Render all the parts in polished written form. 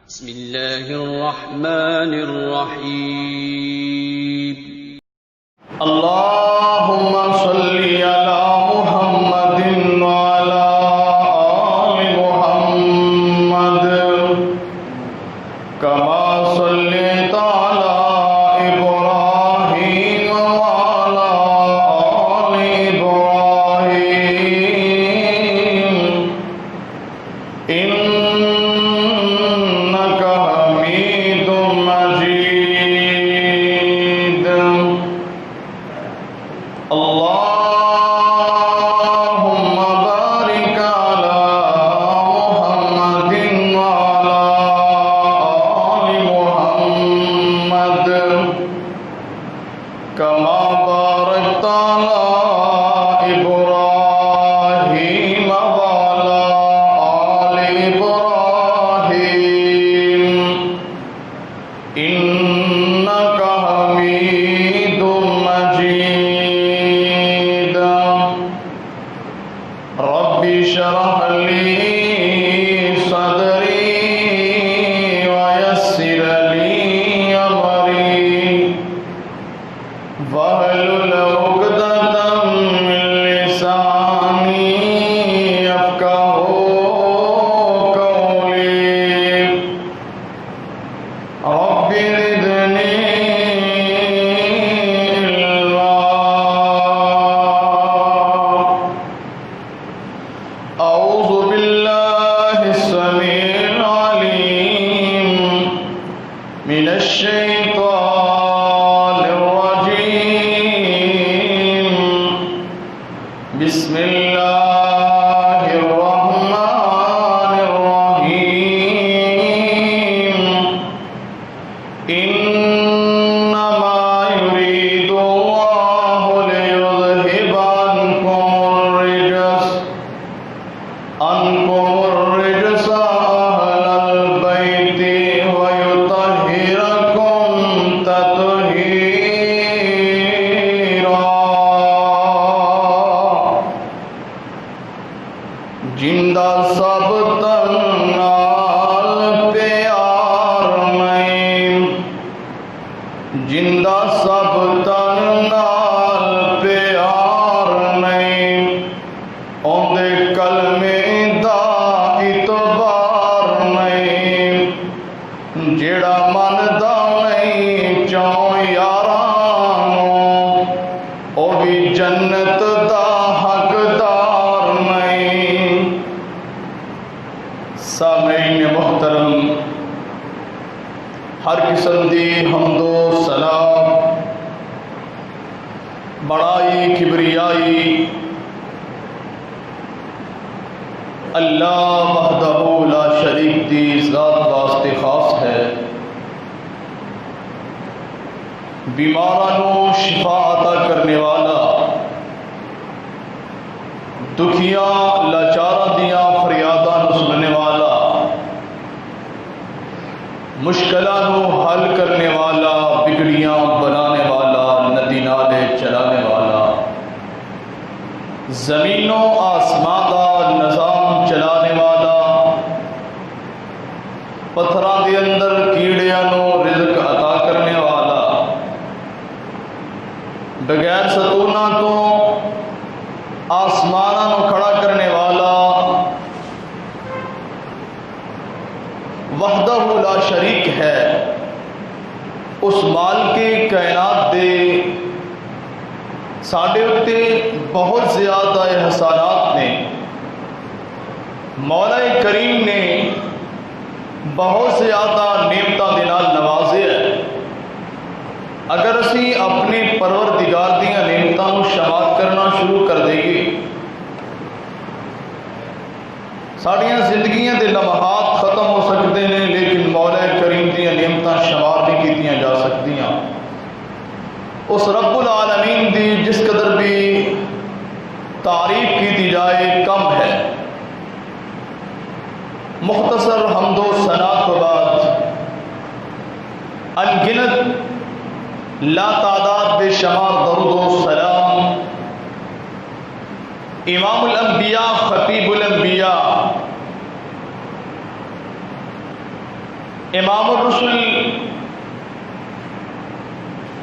بسم اللہ الرحمن الرحیم اللہم صلی علی محمد وعلی آل محمد کما صلیت علی ابراہیم وعلی آل ابراہیم انک حمید مجید اللهم بارك على محمد وعلى آل محمد كما باركت على إبراهيم وعلى آل إبراهيم إنك حميد مجيد رب اشرح لي صدري ويسر لي أمري واحلل عقدة من لساني يفقهوا قولي رب زدني علما أعوذ بالله السميع العليم من الشيطان الرجيم بسم الله الرحمن الرحيم إنما يريد الله ليذهب عنكم الرجس أهل البيت ويطهركم تطهيرا جندہ سب تن نال پیار نہیں جندہ سب تن نال پیار نہیں اوندے کلمے دا اعتبار نہیں جیڑا مندا نہیں چوں یاراں او بھی جنت دا حقدار نہیں سامعین محترم ہر قسم دی حمد و ثنا بڑائی کبریائی اللہ وحدہ لا شریک دی ذات واسطے خاص ہے بیمارانوں شفا عطا کرنے والا دکھیاں لاچاراں دیاں فریاداں نوں سننے والا مشکلاں نوں حل کرنے والا بگڑیاں بنانے والا ندی نالے چلانے والا زمین و آسمان دا نظام چلانے والا پتھراں دے اندر کیڑیاں نوں رزق عطا کرنے والا بغیر ستوناں تو آسماناں نوں کھڑا کرنے والا وحدہ لا شریک ہے اس مال کے کائنات دے ساڈے اُتے بہت زیادہ احسانات نے مولا کریم نے بہت زیادہ نعمتاں دے نال نوازے ہے اگر اسی اپنے پروردگار دیاں نعمتاں نوں شمار کرنا شروع کر دئیے ساڈیاں زندگیاں دے لمحات ختم ہو سکتے ہیں لیکن مولا کریم دیاں نعمتاں شمار نہیں کیتیاں جا سکتیاں اس رب العالمین دی جس قدر بھی تعریف کی جائے کم ہے مختصر حمد و ثنا کے بعد انگنت لا تعداد بے شمار درود و سلام امام الانبیاء خطیب الانبیاء امام الرسل،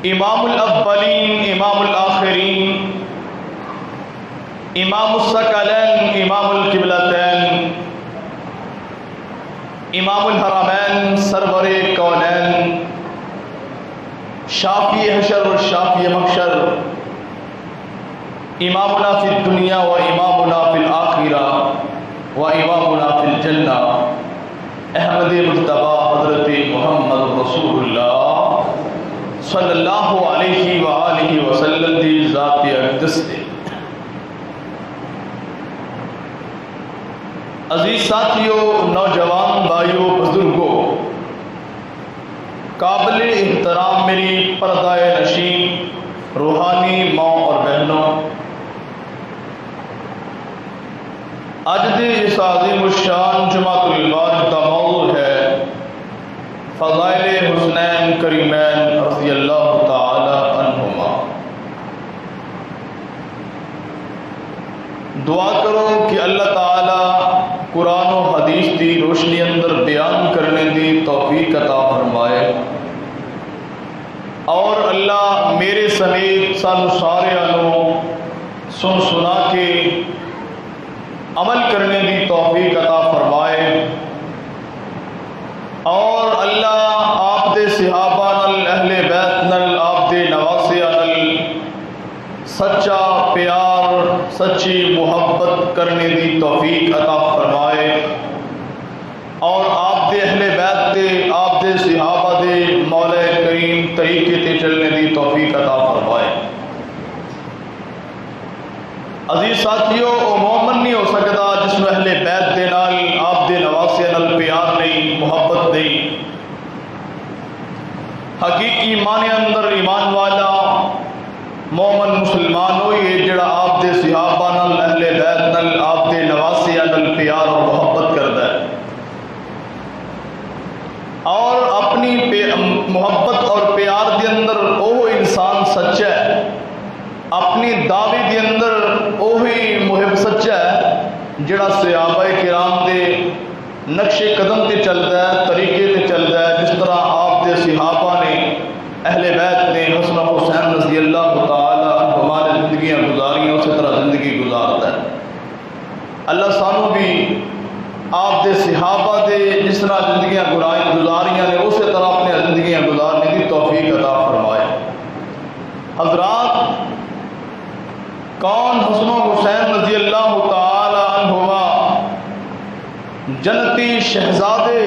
امام الاولین، امام الآخرین، امام الثقلین، امام القبلتین، امام الحرمین، سرور کونین، شافی حشر و شافی محشر، امامنا فی الدنیا و امامنا فی الآخرہ و امامنا فی الجنہ، احمد مجتبی حضرت محمد رسول اللہ صلی اللہ علیہ وآلہ وسلم دی ذات اقدس دے۔ عزیز ساتھیوں، نوجوان بھائیوں، بزرگوں، قابل احترام میری پردہ نشین روحانی ماں اور بہنوں، آج دی اس عظیم الشان جمعۃ المبارک کا موضوع ہے فضائل حسنین کریمین رضی اللہ تعالی عنہما۔ دعا کرو کہ اللہ تعالی قرآن و حدیث کی روشنی اندر بیان کرنے دی توفیق عطا فرمائے، اور اللہ میرے سمیت سانو سارے سن سنا کے عمل کرنے دی توفیق عطا فرمائے، اور اللہ آپ دے صحابہ نال، اہل بیت نال، آپ دے نواسے نال سچا پیار، سچی محبت کرنے دی توفیق عطا فرمائے، اور آپ دے اہل بیت دے، آپ دے صحابہ دے مولا کریم طریقے تے چلنے دی توفیق عطا فرمائے۔ عزیز ساتھیوں، وہ مومن نہیں ہو سکتا جس میں اہل بیت دے نال، آپ دے نواسے نال پیار نہیں، محبت نہیں۔ حقیقی معنی اندر ایمان والا مومن مسلمان ہوئی ہے جڑا آپ دے صحابہ نال، اہل بیت نال، آپ دے نواسے نال پیار اور محبت کرتا ہے، اور اپنی محبت اور پیار دے اندر وہ انسان سچا ہے، اپنی دعوی دے اندر وہی محب سچا ہے جڑا صحابہ کرام دے نقش قدم تے چلتا ہے، طریقے تے چلتا ہے، جس طرح آپ دے صحابہ نے، اہل بیت نے حسن و حسین رضی اللہ تعالی عنہما نے زندگیاں گزاری، اسی طرح زندگی گزارتا ہے۔ اللہ سانو بھی آپ دے صحابہ دے جس طرح زندگیاں گزاریاں نے اسی طرح اپنے زندگیاں گزارنے کی توفیق عطا فرمائے۔ حضرات، کون حسن و حسین رضی اللہ تعالی عنہما جنتی شہزادے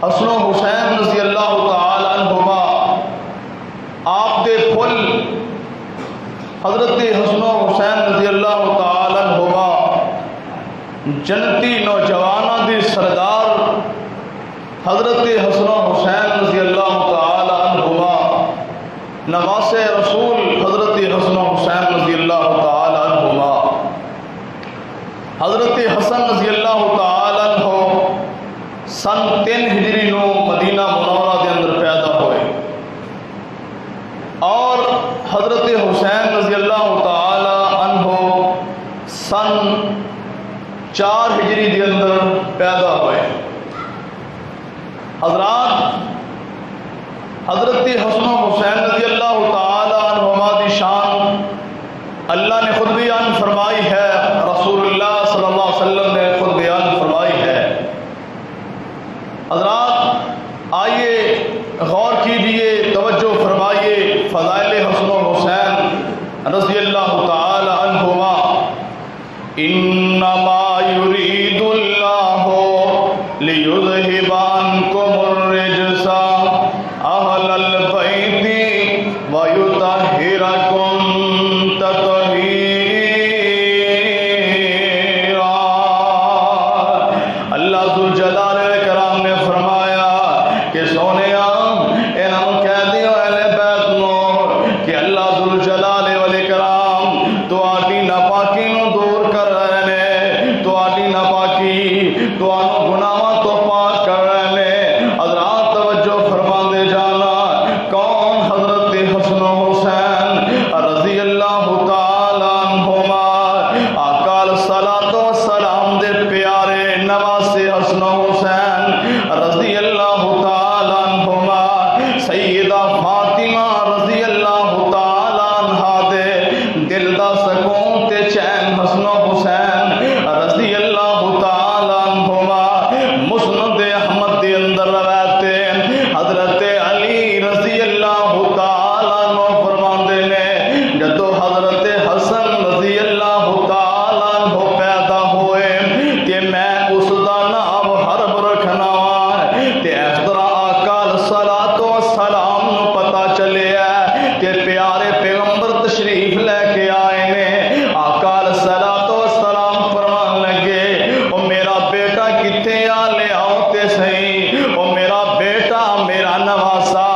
حسن و حسین رضی اللہ تعالی عنہما، آپ دے پھل حضرت حسن و حسین رضی اللہ تعالی عنہما جنتی نوجوانوں دے سردار حضرت حسن و حسین رضی اللہ تعالی عنہما، نواسے رسول حضرت حسن و حسین رضی اللہ تعالی عنہما، حضرت حسن رضی اللہ تعالی عنہ سن 3 ہجری نو مدینہ منورہ دے اندر پیدا ہوئے، اور حضرت حسین رضی اللہ تعالی عنہ سن 4 ہجری دے اندر پیدا ہوئے۔ حضرات، حضرت حسن و حسین رضی اللہ تعالی عنہما دی شان اللہ نے خود بیان فرمائی ہے، رسول اللہ صلی اللہ علیہ وسلم نے خود بیان فرمائی ہے۔ حضرات، آئیے غور کیجئے، توجہ فرمائیے، فضائل حسن و حسین رضی اللہ تعالی عنہما۔ انما یرید اللہ لیذہب عنکم الرجس اہل البیت ویطہرکم تطہیرا۔ اللہ ذوالجلال والکرام نے فرمایا کہ سونیا انہوں کہہ دیو اہل بیت نو کہ اللہ ذوالجلال والکرام تو آٹی ناپاکی نو دور کر رہے ہیں، تو آٹی ناپاکی تو آنو گناہاں تو پاک کر رہے رضی اللہ تعالی عنہما سیدہ فاطمہ رضی اللہ تعالی عنہا دے دل دا سکون تے چین حسن و حسین رضی اللہ تعالی عنہما مسند احمد دے اندر روایت حضرت علی رضی اللہ تعالی عنہ فرماندے نے جدو حضرت حسن رضی اللہ تعالی عنہ پیدا ہوئے تے میں اس دا نام حرب رکھنا وا تے اس طرح آقا الصلاۃ والسلام نو پتہ چلیا تے پیارے پیغمبر تشریف لے کے آئے نے آقا الصلاۃ والسلام فرمان لگے او میرا بیٹا کتے آ لے آؤ تے صحیح او میرا بیٹا میرا نواسا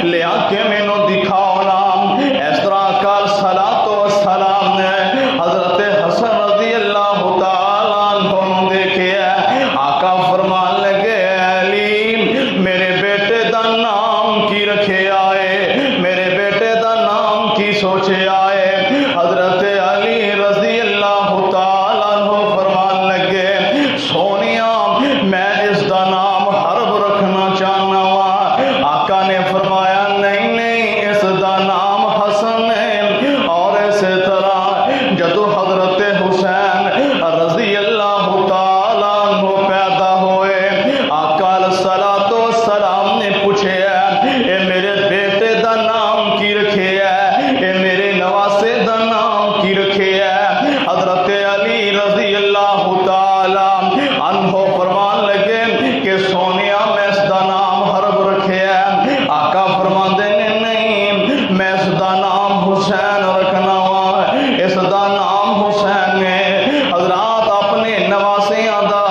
لے آ کے مینوں دکھاؤ نام اس طرح آقا الصلاۃ والسلام نے حضرت حسن رضی اللہ تعالی عنہ نو دیکھیا آقا فرمان لگے علی میرے بیٹے دا نام کی رکھے آئے میرے بیٹے دا نام کی سوچے آئے حضرت علی رضی اللہ تعالی عنہ فرمان لگے سونیا میں اس دا نام حرب رکھنا چاہنا وا آقا نے فرمایا نہیں نہیں اس دا نام حسن ہے اور اسی طرح جدو حضرت حسین رضی اللہ تعالی عنہ پیدا ہوئے آقا الصلاۃ والسلام نے پوچھے اے میرے بیٹے دا نام کی رکھے ہے اے میرے نواسے دا نام کی رکھے ہے حضرت علی رضی اللہ تعالی عنہ فرمان لگے کہ سونیا میں اس دا نام حرب رکھے ہے آقا فرماندے نے نہیں میں اس دا نام حسین رکھنا وا اس دا نام حسین ہے حضرات اپنے نواسیاں دا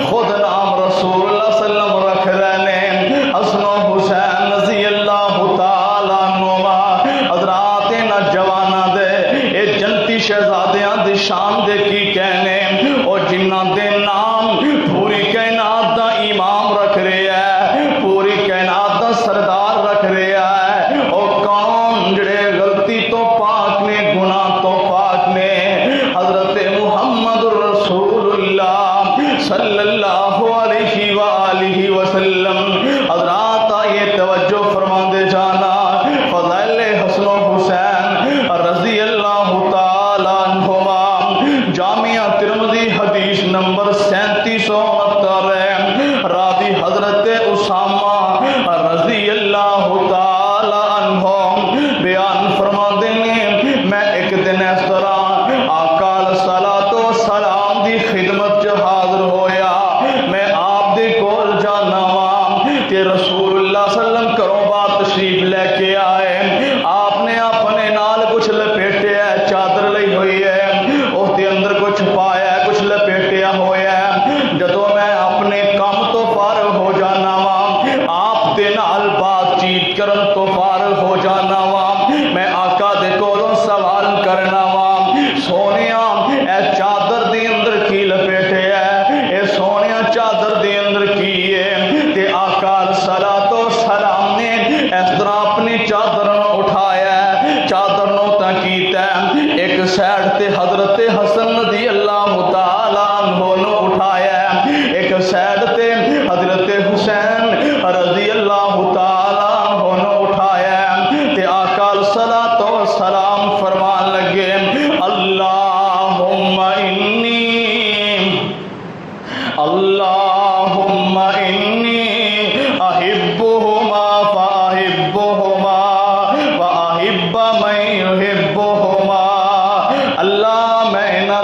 خود نام رسول اللہ صلی اللہ علیہ وسلم رکھ رہے نے حسن و حسین رضی اللہ تعالی عنہما حضرات نہ جوانا دے اے جنتی شہزادیاں دی شان دے کی کہنے او جنہاں دے نام پوری کائنات دا امام رکھ رہے ہے پوری کائنات دا سردار رکھ رہے ہے او کون جڑے غلطی تو پاک نے گناہ تو پاک نے حضرت محمد رسول اللہ صلی اللہ علیہ وآلہ وسلم حضرات آئیے توجہ فرما دے جانا فضائل حسن و حسین رضی اللہ تعالی عنہما جامعہ ترمذی حدیث نمبر 3769 ہے راوی حضرت اسامہ رضی اللہ تعالی عنہ بیان فرما دینے میں ایک دن اس طرح آقا الصلاۃ والسلام دی خدمت چ حاضر ہویا میں آپ دے کول جانا وا کہ رسول اللہ صلی اللہ علیہ وسلم کرو بات تشریف لے کے آئے آپ نے اپنے نال کچھ لپیٹے ہے چادر لئی ہوئی ہے اس دے اندر کچھ پایا ہے کچھ لپیٹیا ہوا ہے جدو میں اپنے کام تو فارغ ہو جانا وا آپ دے نال بات چیت کرن تو فارغ ہو جانا وا میں آقا دے کولوں سوال کرنا وا سونیا اے چادر دے اندر کی لپیٹے ہے اے سونیا چادر دے اندر کی ہے تے آقا الصلاۃ والسلام نے اس طرح اپنی چادر نو اٹھایا ہے چادر نو تا کیتا ہے ایک سائیڈ تے حضرت حسن رضی اللہ تعالی عنہ نو اٹھایا ہے ایک سائیڈ تے حضرت حسین رضی اللہ تعالی عنہ نو اٹھایا ہے تے آقا الصلاۃ والسلام فرمان لگے اللہم انی احبہما فاحبہما واحب من یحبہما اللہ میں انہاں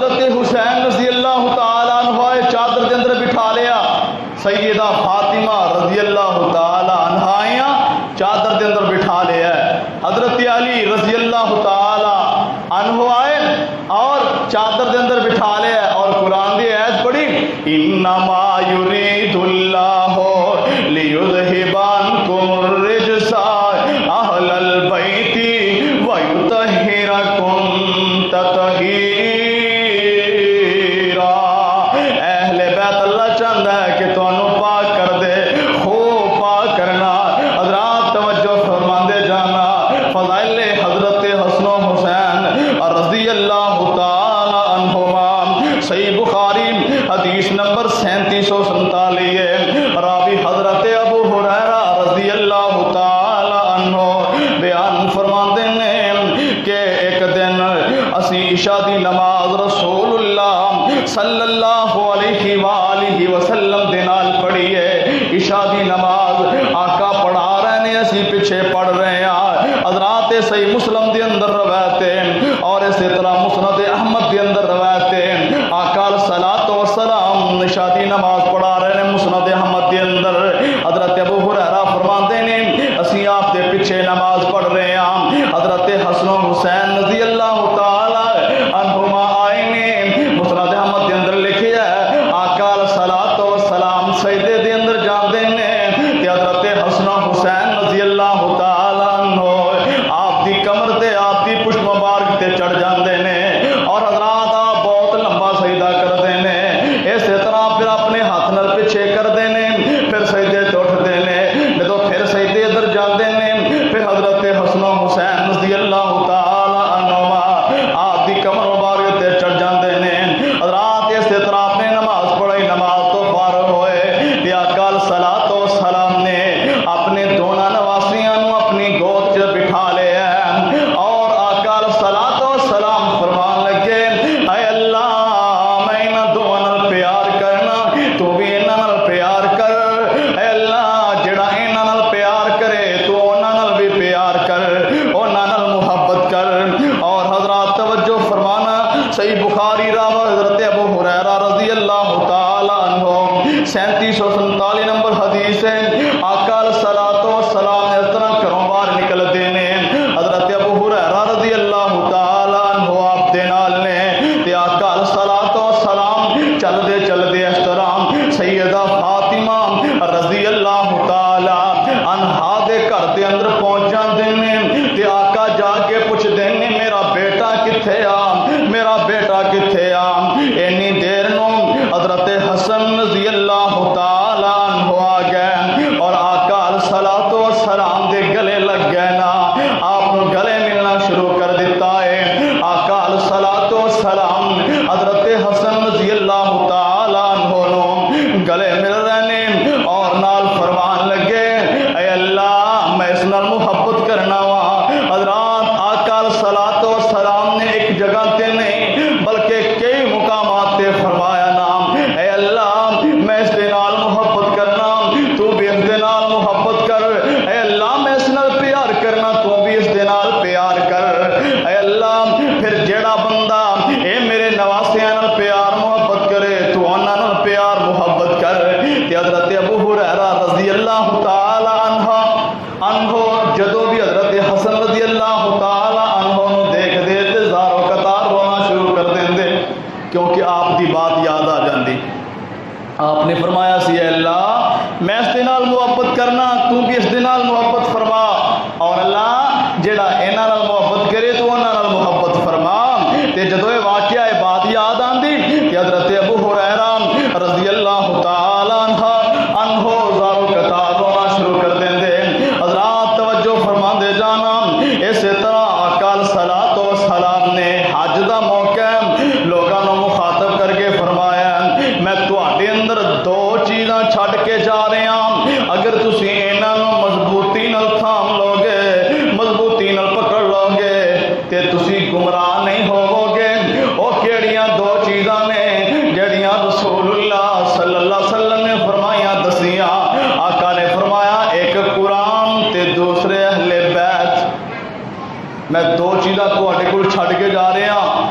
حضرت حسین رضی اللہ تعالیٰ عنہ چادر کے اندر بٹھا لیا، سیدہ فاطمہ رضی اللہ تعالیٰ عنہ چادر کے اندر بٹھا لیا، حضرت علی رضی اللہ تعالیٰ عنہ آئے اور چادر کے اندر بٹھا لیا اور قرآن کی آیت پڑھی، انما یرید اللہ لیذھب عنکم الرجس اہل البیت ویطہرکم تطہیرا۔ اہل بیت اللہ چاہتا ہے کہ تمہوں پاک کر دے، خوب پاک کرنا۔ حضرات توجہ فرماندے جانا، فضائل حضرت حسن و حسین رضی اللہ تعالی عنہما، صحیح بخاری حدیث نمبر 3747 ہے، راوی حضرت ابو ہریرہ رضی اللہ تعالی عنہ بیان فرماندے ہیں کہ ایک دن اسی عشاء دی نماز رسول اللہ صلی اللہ علیہ وآلہ وسلم دے نال پڑھی ہے۔ عشاء دی نماز آقا پڑھا رہے ہیں، اسی پیچھے پڑھ رہے ہیں۔ حضرات صحیح مسلم دے اندر روایت ہے اور اسی طرح مسند احمد دے اندر روایت ہے، آقا الصلاۃ والسلام عشاء دی نماز پڑھا رہے ہیں مسند احمد دے اندر۔ حضرت ابو ہریرہ فرماتے ہیں اسی آپ دے پیچھے نماز پڑھ رہے ہیں، حضرت حسن و حسین رضی اللہ تعالی عنہما آئے نے، مسند احمد دے اندر لکھیا ہے آقا الصلاۃ والسلام سجدے دے اندر جاندے نے کہ حضرت حسن و حسین رضی اللہ تعالی عنہ آپ دی کمر تے آپ دی پشت مبارک تے چڑھ جاندے نے اور حضرات آپ بہت لمبا سجدہ کردے نے، اسی طرح پھر اپنے ہاتھ نال پیچھے کردے نے، پھر سجدے تے اٹھدے نے، جدوں پھر سجدے ادھر جاندے نے پھر حضرت حسن و حسین رضی اللہ تعالی عنہما آپ دی کمر مبارک تے چڑھ جاندے نے۔ حضرات اسی طرح اپنے نماز پڑھی، نماز تو فارغ ہوئے تے آقا الصلاۃ والسلام نے اپنے دونوں نواسیاں نو اپنی گود چ بٹھا لیا اور آقا الصلاۃ والسلام فرمان لگے، اے اللہ میں انہاں دونوں نال پیار کرنا، تو بھی انہاں نال پیار کر، اے اللہ جڑا انہاں نال پیار کرے تو انہاں نال بھی پیار کر، انہاں نال محبت کر۔ اور حضرات توجہ فرمانا، صحیح بخاری راوی حضرت ابو ہریرہ رضی اللہ تعالی عنہ 3747 نمبر حدیث ہے، آقا الصلاۃ والسلام اس طرح گھروں باہر نکلتے ہیں، حضرت ابو ہریرہ رضی اللہ تعالی عنہ آپ دے نال نے تے آقا الصلاۃ والسلام چلدے چلدے اس طرح سیدہ فاطمہ رضی اللہ تعالی عنہا دے گھر دے اندر پہنچ جاندے نے تے آقا جا کے پوچھدے نے میرا بیٹا کتھے آ، میرا بیٹا کتھے آ۔ اینی دیر نو حضرت حسن رضی اللہ تعالی عنہ آ گئے اور آقا الصلاۃ والسلام دے گلے لگ گئے نا، آپ نے گلے ملنا شروع کر دیتا ہے۔ آقا الصلاۃ والسلام حضرت حسن رضی اللہ تعالی عنہ نو گلے مل رہے نے اور نال فرمان لگے، اے اللہ میں اس نال محبت کرنا وا۔ حضرات آقا الصلاۃ والسلام نے ایک جگہ تے نہیں بلکہ کئی مقامات تے فرمایا نام، اے اللہ میں اس دے نال محبت کرنا، تو بھی اس دے نال محبت کر، اے اللہ میں اس نال پیار کرنا، تو بھی اس دے نال پیار کر، اے اللہ پھر جیڑا بندہ اے میرے نواسیاں نال پیار محبت کرے تو انہاں نال پیار محبت کر۔ تے حضرت ابو ہریرہ رضی اللہ تعالی عنہ جدوں بھی حضرت حسن رضی اللہ تعالی عنہ نو دیکھ دے تے زارو قطار رونا شروع کر دیندے کیونکہ آپ دی بات یاد آ جاندی۔ آپ نے فرمایا سی اے اللہ میں اس دے نال محبت کرنا، تو بھی اس دے نال محبت فرما، اور اللہ جڑا انہاں نال محبت کرے تو انہاں نال محبت فرما۔ تے جدوں یہ واقعہ ہے بات یاد آندی کہ حضرت ابو ہریرہ رضی اللہ تعالی عنہ زارو قطار رونا شروع کر دیندے۔ حضرات توجہ فرماندے جانا، اسی طرح آقا الصلاۃ والسلام نے حج دا موقع لوگاں نو مخاطب کر کے فرمایا میں تواڈے اندر دو چیزاں چھڈ کے جا رہا ہاں، اگر تسی انہاں نو مضبوطی نال تھام لو گے، مضبوطی نال پکڑ لو گے تے تسی گمراہ نہیں ہوو گے۔ او کیڑیاں دو چیزاں نے جڑیاں رسول اللہ صلی اللہ علیہ وسلم نے فرمائیاں دسیاں؟ آقا نے فرمایا ایک قرآن تے دوسرے اہل بیت۔ میں دو چیزاں تواڈے کول چھڈ کے جا رہا ہاں،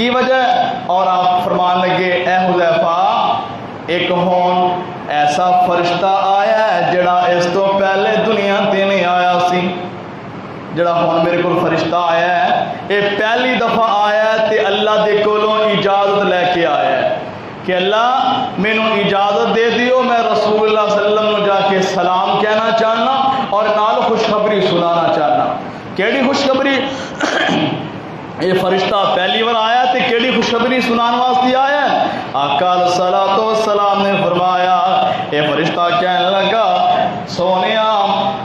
کی وجہ؟ اور آپ فرمان لگے اے حذیفہ ایک ہون ایسا فرشتہ آیا ہے جڑا اس تو پہلے دنیا تے نہیں آیا سی، جڑا ہون میرے کو فرشتہ آیا ہے یہ پہلی دفعہ آیا ہے تے اللہ دے کولوں اجازت لے کے آیا ہے کہ اللہ مینوں اجازت دے دیو میں رسول اللہ صلی اللہ علیہ وسلم جا کے سلام کہنا چاہنا اور نال خوشخبری سنانا چاہنا۔ کیڑی خوشخبری؟ یہ فرشتہ پہلی بار آیا تے کیڑی خوشخبری سنان واسطے آیا ہے؟ آقا علیہ الصلوۃ والسلام نے فرمایا، یہ فرشتہ کہنے لگا سونیا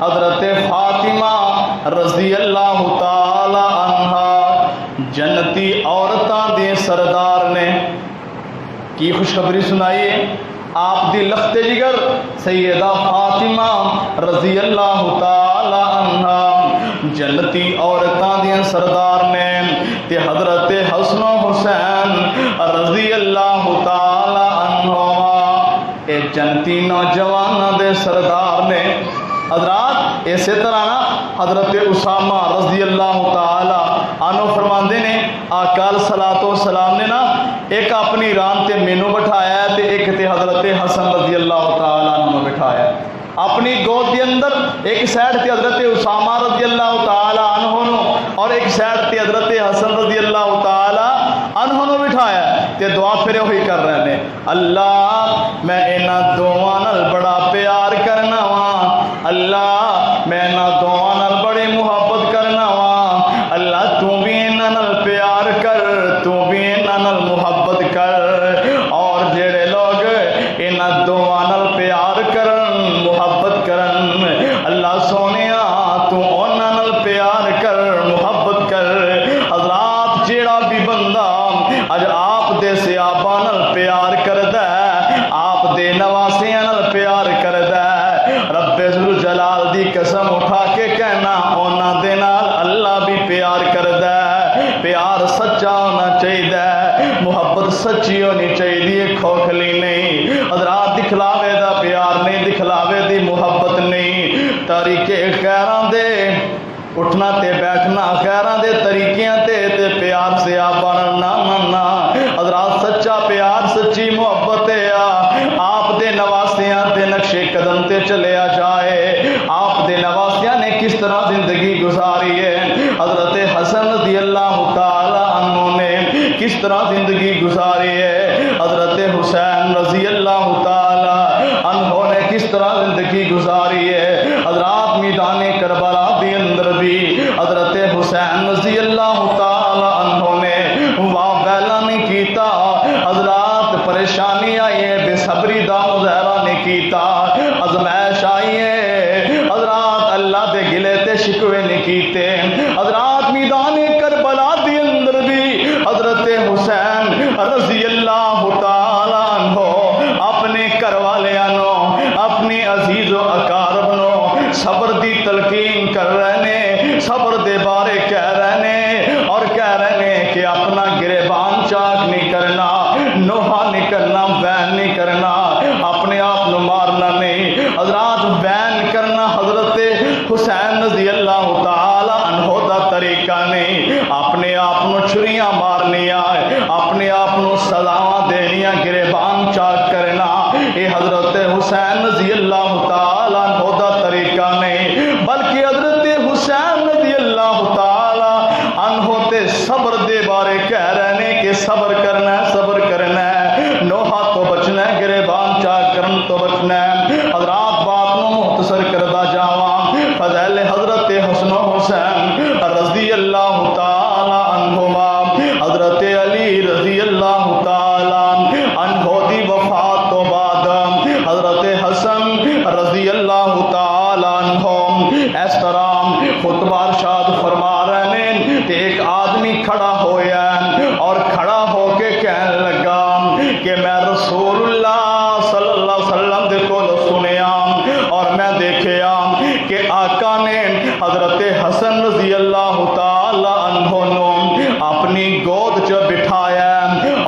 حضرت فاطمہ رضی اللہ تعالی عنہا جنتی عورتاں دے سردار نے کی خوشخبری سنائی ہے؟ آپ دی لخت جگر سیدہ فاطمہ رضی اللہ تعالی عنہا جنتی عورتاں دیا سردار نے تے حضرت حسن و حسین رضی اللہ تعالی عنہما اے جنتی نوجوان دے سردار نے۔ حضرات اسی طرح نا حضرت اسامہ رضی اللہ تعالی عنہ فرماندے نے آقا علیہ الصلوۃ والسلام نے نا ایک اپنی ران تے مینوں بٹھایا ہے تے ایک تے حضرت حسن رضی اللہ تعالی عنہ بٹھایا ہے اپنی گود کے اندر، ایک سائڈ تے حضرت اسامہ رضی اللہ تعالی عنہ نو اور ایک سائڈ تے حضرت حسن رضی اللہ تعالی عنہ نو بٹھایا تے دعا پھر وہی کر رہے ہیں، اللہ میں انہاں دوواں نال بڑا پیار کرنا وا، اللہ میں انہاں دوواں نال بڑی محبت کرنا وا، اللہ تو بھی انہاں نال پیار کر، تو بھی انہاں نال محبت کر، اور جڑے لوگ انہاں دوواں نال پیار کرن محبت کرن اللہ سونیا تو انہاں نال پیار کر محبت کر۔ حضرات جیڑا بھی بندہ اج آپ دے صحابہ نال پیار کردا ہے، آپ دے نواسیاں نال پیار کردا ہے، رب ذوالجلال دی قسم اٹھا کے کہنا انہاں دے نال اللہ بھی پیار کردا ہے۔ پیار سچا ہونا چاہیے، محبت سچی ہونی چاہیے، کھوکھلی نہیں۔ حضرات دکھلاوے دا پیار نہیں، دکھلاوے دی محبت نہیں، طریقے خیراں دے اٹھنا تے بیٹھنا خیراں دے طریقیاں تے پیار سے آپ نہ حضرات سچا پیار سچی محبت ہے آپ دے نواسیاں تے نقشے قدم تے چلیا جائے۔ آپ دے نواسیاں نے کس طرح زندگی گزاری ہے، حضرت حسن رضی اللہ تعالی عنہ نے کس طرح زندگی گزاری ہے، حضرت حسین رضی اللہ تعالی عنہ نے کس طرح زندگی گزاری ہے۔ حضرات میدان کربلا دی اندر بھی حضرت حسین رضی اللہ تعالی عنہ نے واہ ویلا نہیں کیتا، حضرات پریشانی آئی ہے بے صبری دا مظاہرہ نہیں کیتا، ازمائش آئی ہے حضرات اللہ دے گلے تے شکوے نہیں کیتے۔ حضرات میدان کربلا دی اندر بھی حضرت حسین رضی اللہ تعالی عنہ اپنے گھر والیاں نو اپنی عزیز و اقارب نو صبر دی تلقین کر رہے نے، صبر دے بارے کہہ رہے نے اور کہہ رہے نے کہ اپنا گریبان چاک نہیں کرنا، نوحہ نہیں کرنا، وین نہیں کرنا، اپنے آپ نو مارنا نہیں۔ حضرات وین کرنا حضرت حسین رضی اللہ تعالی عنہ دا طریقہ نہیں، اپنے آپ نو چھریاں مارنیاں، اپنے آپ نو سزاواں دینیاں، گریبان چاک کرنا، یہ حضرت حسین رضی اللہ تعالی عنہ دا طریقہ نہیں، بلکہ حضرت حسین رضی اللہ تعالی عنہ تے صبر دے بارے کہہ رہے ہیں کہ صبر کرنا ہے، صبر کرنا ہے، نوحہ تو بچنا ہے، گریبان چاک کرن تو بچنا ہے۔ حضرات بات نو مختصر کردہ جاواں، فضائل حضرت حسن و حسین رضی اللہ تعالی عنہما، حضرت علی رضی اللہ تعالی عنہ دی وفات تو بعد حضرت حسن رضی اللہ تعالی عنہ اس طرح خطبہ ارشاد فرما رہے ہیں کہ ایک آدمی کھڑا ہویا اور کھڑا ہو کے کہنے لگا کہ میں رسول اللہ صلی اللہ علیہ وسلم دے کول سنیا اور میں دیکھیا کہ آقا نے حضرت حسن رضی اللہ تعالی عنہ نو اپنی گود چ بٹھایا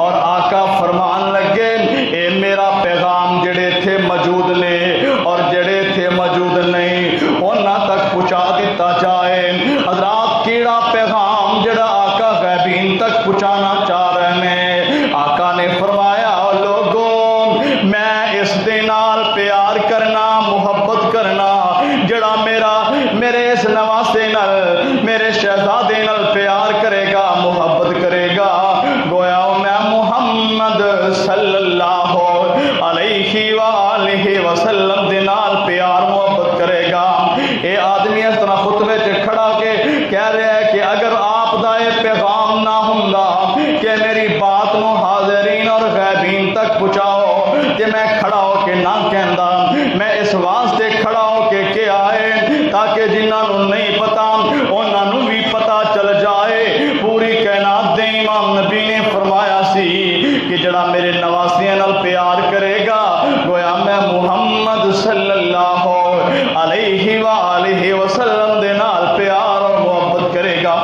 اور آقا فرمان لگے اے میرا پیغام جڑے تھے موجود نے اور جڑے تھے موجود نہیں انہاں تک پہنچا دیتا جائے۔ حضرات کیڑا پیغام جڑا آقا غیبین تک پہنچانا چاہ رہے تک پہنچاؤ کہ میں کھڑا ہو کے نہ کہندا، میں اس واسطے کھڑا ہو کے کیا ہے تاکہ جنہاں نوں نہیں پتا انہاں نوں بھی پتا چل جائے۔ پوری کائنات دے امام نبی نے فرمایا سی کہ جڑا میرے نواسیاں نال پیار کرے گا گویا میں محمد صلی اللہ علیہ وآلہ وسلم دے نال پیار اور محبت کرے گا،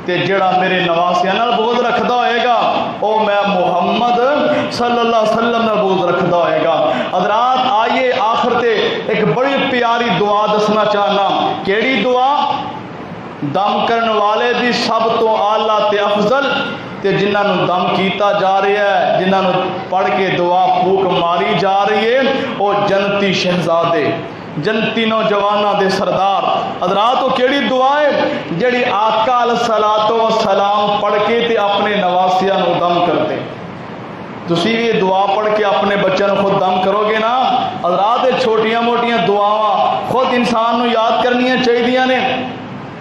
تے جڑا میرے نواسیاں نال بغض رکھدا ہوئے گا او میں محمد صلی اللہ علیہ وسلم نال بغض رکھدا ہوئے گا۔ حضرات آئیے آخر تے ایک بڑی پیاری دعا دسنا چاہنا، کیڑی دعا؟ دم کرن والے دی سب تو اعلیٰ تے افضل تے جنہاں نوں دم کیتا جا رہا ہے، جنہاں نوں پڑھ کے دعا پھوک ماری جا رہی ہے، او جنتی شہزادے، جنتی نوجواناں دے سردار۔ حضرات وہ کیڑی دعا ہے جڑی آقا علیہ الصلوۃ والسلام پڑھ کے تے اپنے نواسیاں نوں دم کرتے۔ تسی بھی یہ دعا پڑھ کے اپنے بچوں خود دم کرو گے نا؟ حضرات یہ چھوٹیاں موٹیاں دعاواں خود انسان نوں یاد کرنیاں چاہیے نے،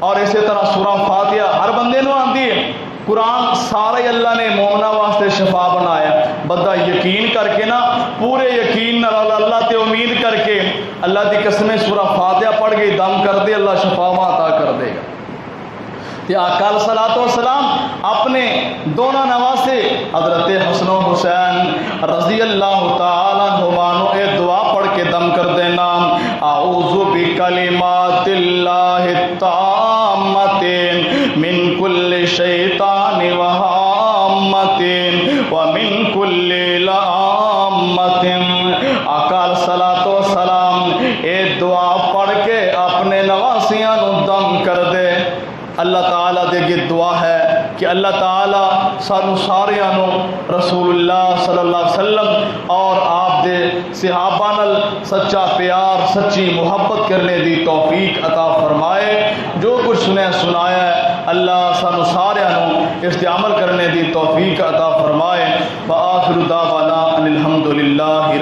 اور اسی طرح سورہ فاتحہ ہر بندے نوں آندی ہے۔ قرآن سارے اللہ نے مومنا واسطے شفا بنایا، بندہ یقین کر کے نا پورے یقین نال اللہ تے امید کر کے اللہ دی قسم سورہ فاتحہ پڑھ کے دم کر دے، اللہ شفا عطا کر دے گا۔ کہ آقا علیہ الصلوۃ والسلام اپنے دونوں نواسے حضرت حسن و حسین رضی اللہ تعالیٰ عنہما اے دعا پڑھ کے دم کر دینا، اعوذ بکلمات اللہ التامۃ من کل شیطان وہامۃ ومن کل لامۃ۔ آقا علیہ الصلوۃ والسلام اے دعا پڑھ کے اپنے نواسیاں نو دم کر دے۔ اللہ تعالیٰ دے یہ دعا ہے کہ اللہ تعالیٰ سانو ساریاں نو رسول اللہ صلی اللہ علیہ وسلم اور آپ دے صحابہ نال سچا پیار سچی محبت کرنے دی توفیق عطا فرمائے۔ جو کچھ سنایا ہے اللہ سانو ساریاں نو اس تے عمل کرنے دی توفیق عطا فرمائے۔ وآخر دعوانا ان الحمد للہ۔